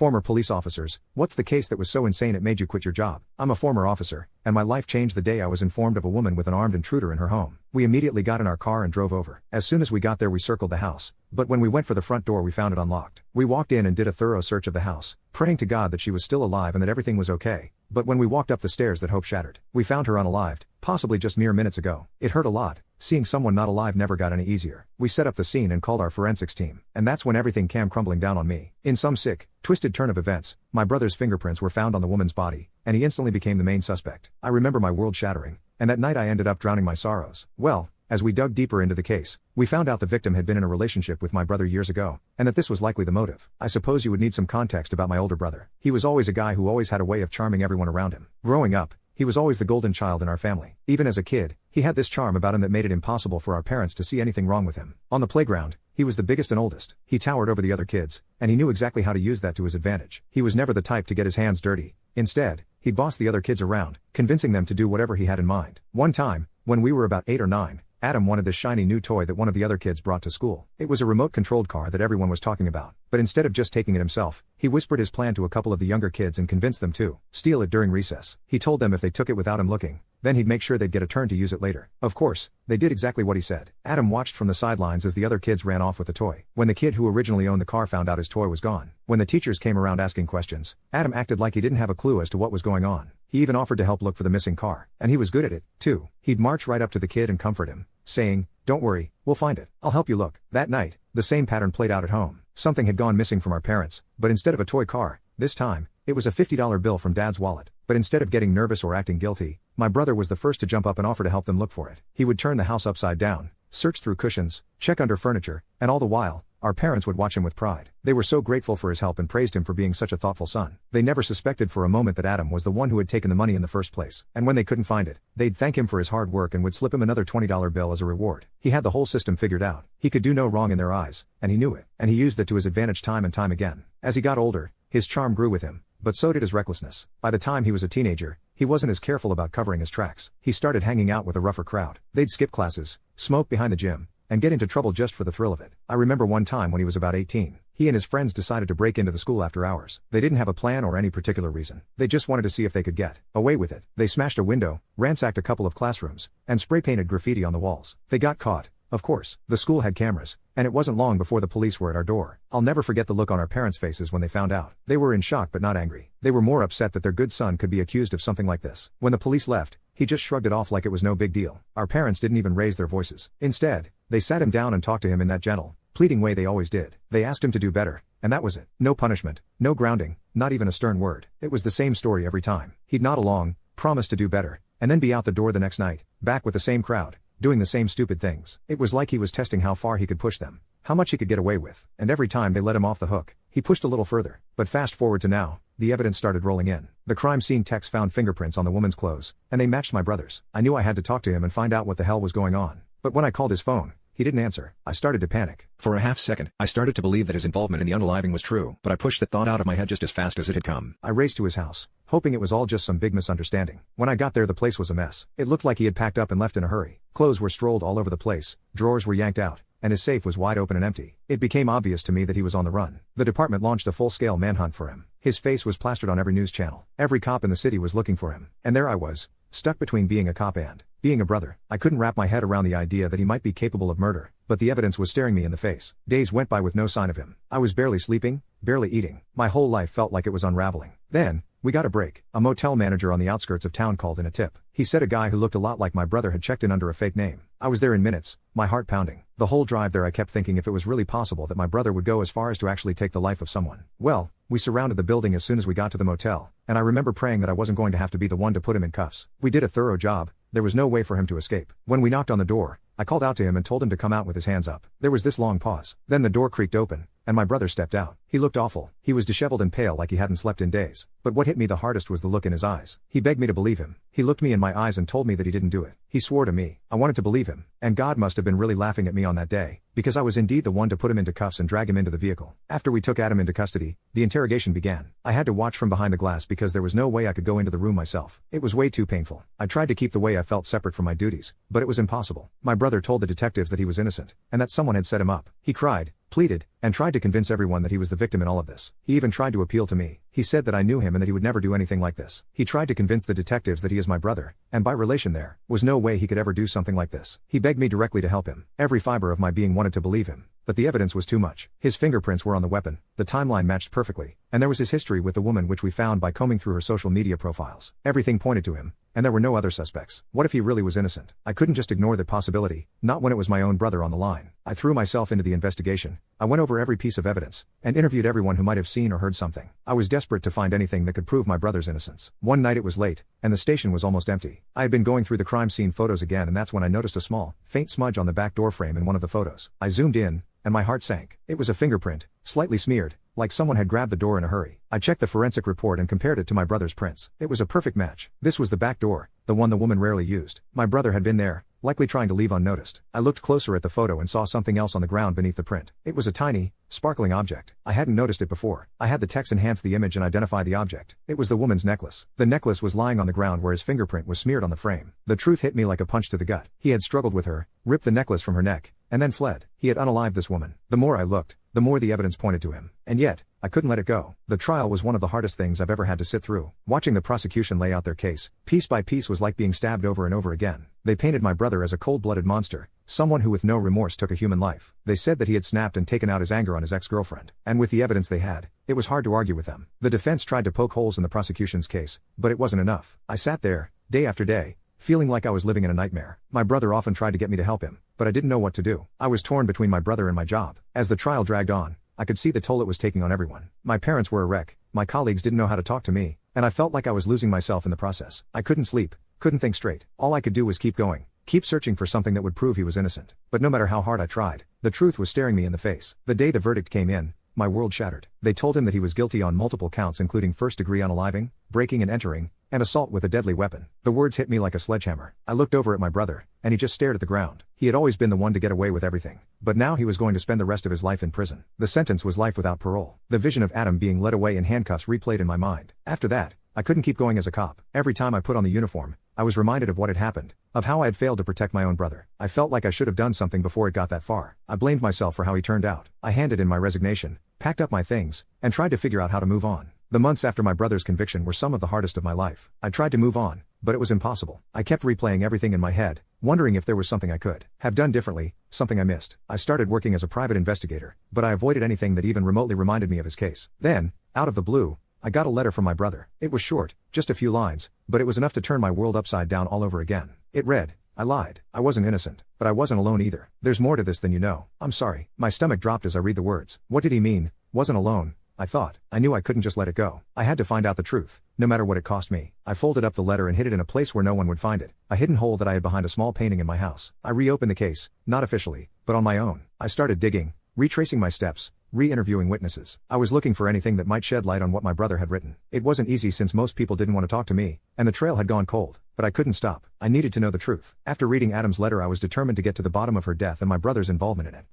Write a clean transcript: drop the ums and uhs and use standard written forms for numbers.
Former police officers, what's the case that was so insane it made you quit your job? I'm a former officer, and my life changed the day I was informed of a woman with an armed intruder in her home. We immediately got in our car and drove over. As soon as we got there we circled the house, but when we went for the front door we found it unlocked. We walked in and did a thorough search of the house, praying to God that she was still alive and that everything was okay. But when we walked up the stairs that hope shattered. We found her unalived, possibly just mere minutes ago. It hurt a lot. Seeing someone not alive never got any easier. We set up the scene and called our forensics team, and that's when everything came crumbling down on me. In some sick, twisted turn of events, my brother's fingerprints were found on the woman's body, and he instantly became the main suspect. I remember my world shattering, and that night I ended up drowning my sorrows. Well, as we dug deeper into the case, we found out the victim had been in a relationship with my brother years ago, and that this was likely the motive. I suppose you would need some context about my older brother. He was always a guy who always had a way of charming everyone around him. Growing up, he was always the golden child in our family. Even as a kid, he had this charm about him that made it impossible for our parents to see anything wrong with him. On the playground, he was the biggest and oldest. He towered over the other kids, and he knew exactly how to use that to his advantage. He was never the type to get his hands dirty. Instead, he'd boss the other kids around, convincing them to do whatever he had in mind. One time, when we were about 8 or 9, Adam wanted this shiny new toy that one of the other kids brought to school. It was a remote-controlled car that everyone was talking about, but instead of just taking it himself, he whispered his plan to a couple of the younger kids and convinced them to steal it during recess. He told them if they took it without him looking, then he'd make sure they'd get a turn to use it later. Of course, they did exactly what he said. Adam watched from the sidelines as the other kids ran off with the toy. When the kid who originally owned the car found out his toy was gone, when the teachers came around asking questions, Adam acted like he didn't have a clue as to what was going on. He even offered to help look for the missing car, and he was good at it, too. He'd march right up to the kid and comfort him, saying, "Don't worry, we'll find it. I'll help you look." That night, the same pattern played out at home. Something had gone missing from our parents, but instead of a toy car, this time, it was a $50 bill from Dad's wallet. But instead of getting nervous or acting guilty, my brother was the first to jump up and offer to help them look for it. He would turn the house upside down, search through cushions, check under furniture, and all the while, our parents would watch him with pride. They were so grateful for his help and praised him for being such a thoughtful son. They never suspected for a moment that Adam was the one who had taken the money in the first place. And when they couldn't find it, they'd thank him for his hard work and would slip him another $20 bill as a reward. He had the whole system figured out. He could do no wrong in their eyes, and he knew it. And he used that to his advantage time and time again. As he got older, his charm grew with him, but so did his recklessness. By the time he was a teenager, he wasn't as careful about covering his tracks. He started hanging out with a rougher crowd. They'd skip classes, smoke behind the gym, and get into trouble just for the thrill of it. I remember one time when he was about 18, he and his friends decided to break into the school after hours. They didn't have a plan or any particular reason. They just wanted to see if they could get away with it. They smashed a window, ransacked a couple of classrooms, and spray-painted graffiti on the walls. They got caught. Of course, the school had cameras, and it wasn't long before the police were at our door. I'll never forget the look on our parents' faces when they found out. They were in shock but not angry. They were more upset that their good son could be accused of something like this. When the police left, he just shrugged it off like it was no big deal. Our parents didn't even raise their voices. Instead, they sat him down and talked to him in that gentle, pleading way they always did. They asked him to do better, and that was it. No punishment, no grounding, not even a stern word. It was the same story every time. He'd nod along, promise to do better, and then be out the door the next night, back with the same crowd, doing the same stupid things. It was like he was testing how far he could push them, how much he could get away with, and every time they let him off the hook, he pushed a little further. But fast forward to now, the evidence started rolling in. The crime scene techs found fingerprints on the woman's clothes, and they matched my brother's. I knew I had to talk to him and find out what the hell was going on. But when I called his phone, he didn't answer. I started to panic. For a half second, I started to believe that his involvement in the unaliving was true, but I pushed the thought out of my head just as fast as it had come. I raced to his house, hoping it was all just some big misunderstanding. When I got there the place was a mess. It looked like he had packed up and left in a hurry. Clothes were strolled all over the place, drawers were yanked out, and his safe was wide open and empty. It became obvious to me that he was on the run. The department launched a full-scale manhunt for him. His face was plastered on every news channel. Every cop in the city was looking for him. And there I was, stuck between being a cop and being a brother. I couldn't wrap my head around the idea that he might be capable of murder, but the evidence was staring me in the face. Days went by with no sign of him. I was barely sleeping, barely eating. My whole life felt like it was unraveling. Then, we got a break. A motel manager on the outskirts of town called in a tip. He said a guy who looked a lot like my brother had checked in under a fake name. I was there in minutes, my heart pounding. The whole drive there I kept thinking if it was really possible that my brother would go as far as to actually take the life of someone. Well, we surrounded the building as soon as we got to the motel, and I remember praying that I wasn't going to have to be the one to put him in cuffs. We did a thorough job. There was no way for him to escape. When we knocked on the door, I called out to him and told him to come out with his hands up. There was this long pause. Then the door creaked open, and my brother stepped out. He looked awful. He was disheveled and pale like he hadn't slept in days. But what hit me the hardest was the look in his eyes. He begged me to believe him. He looked me in my eyes and told me that he didn't do it. He swore to me. I wanted to believe him. And God must have been really laughing at me on that day, because I was indeed the one to put him into cuffs and drag him into the vehicle. After we took Adam into custody, the interrogation began. I had to watch from behind the glass because there was no way I could go into the room myself. It was way too painful. I tried to keep the way I felt separate from my duties, but it was impossible. My brother told the detectives that he was innocent, and that someone had set him up. He cried, pleaded, and tried to convince everyone that he was the victim in all of this. He even tried to appeal to me. He said that I knew him and that he would never do anything like this. He tried to convince the detectives that he is my brother, and by relation there was no way he could ever do something like this. He begged me directly to help him. Every fiber of my being wanted to believe him. But the evidence was too much. His fingerprints were on the weapon, the timeline matched perfectly, and there was his history with the woman which we found by combing through her social media profiles. Everything pointed to him, and there were no other suspects. What if he really was innocent? I couldn't just ignore that possibility, not when it was my own brother on the line. I threw myself into the investigation. I went over every piece of evidence, and interviewed everyone who might have seen or heard something. I was desperate to find anything that could prove my brother's innocence. One night it was late, and the station was almost empty. I had been going through the crime scene photos again, and that's when I noticed a small, faint smudge on the back door frame in one of the photos. I zoomed in, and my heart sank. It was a fingerprint, slightly smeared, like someone had grabbed the door in a hurry. I checked the forensic report and compared it to my brother's prints. It was a perfect match. This was the back door, the one the woman rarely used. My brother had been there, likely trying to leave unnoticed. I looked closer at the photo and saw something else on the ground beneath the print. It was a tiny, sparkling object. I hadn't noticed it before. I had the text enhance the image and identify the object. It was the woman's necklace. The necklace was lying on the ground where his fingerprint was smeared on the frame. The truth hit me like a punch to the gut. He had struggled with her, ripped the necklace from her neck, and then fled. He had unalived this woman. The more I looked, the more the evidence pointed to him. And yet, I couldn't let it go. The trial was one of the hardest things I've ever had to sit through. Watching the prosecution lay out their case, piece by piece, was like being stabbed over and over again. They painted my brother as a cold-blooded monster, someone who with no remorse took a human life. They said that he had snapped and taken out his anger on his ex-girlfriend. And with the evidence they had, it was hard to argue with them. The defense tried to poke holes in the prosecution's case, but it wasn't enough. I sat there, day after day, feeling like I was living in a nightmare. My brother often tried to get me to help him, but I didn't know what to do. I was torn between my brother and my job. As the trial dragged on, I could see the toll it was taking on everyone. My parents were a wreck, my colleagues didn't know how to talk to me, and I felt like I was losing myself in the process. I couldn't sleep, couldn't think straight. All I could do was keep going, keep searching for something that would prove he was innocent. But no matter how hard I tried, the truth was staring me in the face. The day the verdict came in, my world shattered. They told him that he was guilty on multiple counts, including first-degree unaliving, breaking and entering, and assault with a deadly weapon. The words hit me like a sledgehammer. I looked over at my brother, and he just stared at the ground. He had always been the one to get away with everything, but now he was going to spend the rest of his life in prison. The sentence was life without parole. The vision of Adam being led away in handcuffs replayed in my mind. After that, I couldn't keep going as a cop. Every time I put on the uniform, I was reminded of what had happened, of how I had failed to protect my own brother. I felt like I should have done something before it got that far. I blamed myself for how he turned out. I handed in my resignation, packed up my things, and tried to figure out how to move on. The months after my brother's conviction were some of the hardest of my life. I tried to move on, but it was impossible. I kept replaying everything in my head, wondering if there was something I could have done differently, something I missed. I started working as a private investigator, but I avoided anything that even remotely reminded me of his case. Then, out of the blue, I got a letter from my brother. It was short, just a few lines, but it was enough to turn my world upside down all over again. It read, "I lied. I wasn't innocent, but I wasn't alone either. There's more to this than you know. I'm sorry." My stomach dropped as I read the words. What did he mean? Wasn't alone? I thought. I knew I couldn't just let it go. I had to find out the truth, no matter what it cost me. I folded up the letter and hid it in a place where no one would find it, a hidden hole that I had behind a small painting in my house. I reopened the case, not officially, but on my own. I started digging, retracing my steps, re-interviewing witnesses. I was looking for anything that might shed light on what my brother had written. It wasn't easy since most people didn't want to talk to me, and the trail had gone cold, but I couldn't stop. I needed to know the truth. After reading Adam's letter, I was determined to get to the bottom of her death and my brother's involvement in it.